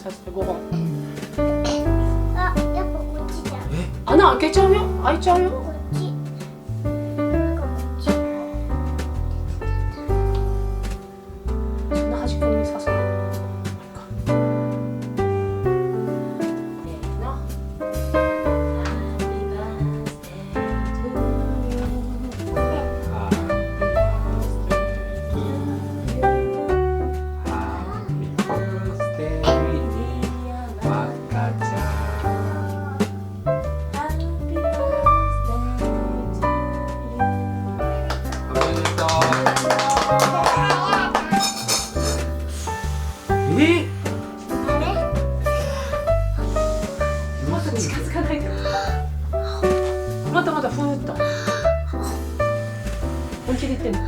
させて5本。あ、やっぱこっちじゃん。穴開けちゃうよ。開いちゃうよ。こっち。なんかこっち。そんな端っこに刺すの。まだ近づかないで。またまたふーっと。本気で言ってんの。う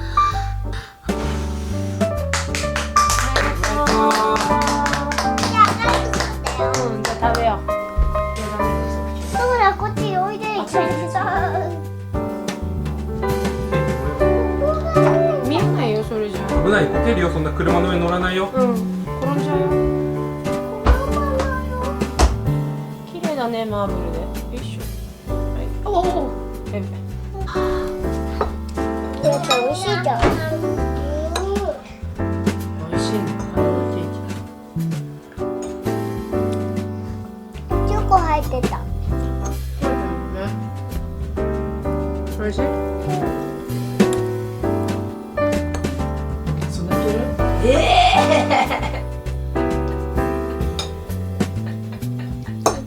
ん、じゃあ食べよう。ほら、こっちおいで。見えないよ、それじゃ。危ない、こけるよ、そんな車の上乗らないよ。うん、転んじゃうよ。綺麗だね、マーブルで。よいしょ。はい、おお。やべ。やっぱ美味しいじゃん。美味しいね、バナナケーキ。チョコ入ってた。美味しい。そんなにいける？い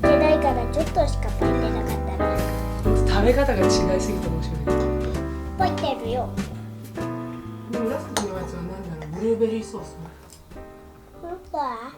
けないからちょっとしか入ってなかったら。食べ方が違いすぎて面白い。入ってるよ。紫のやつは何だろう？ブルーベリーソース。パパ。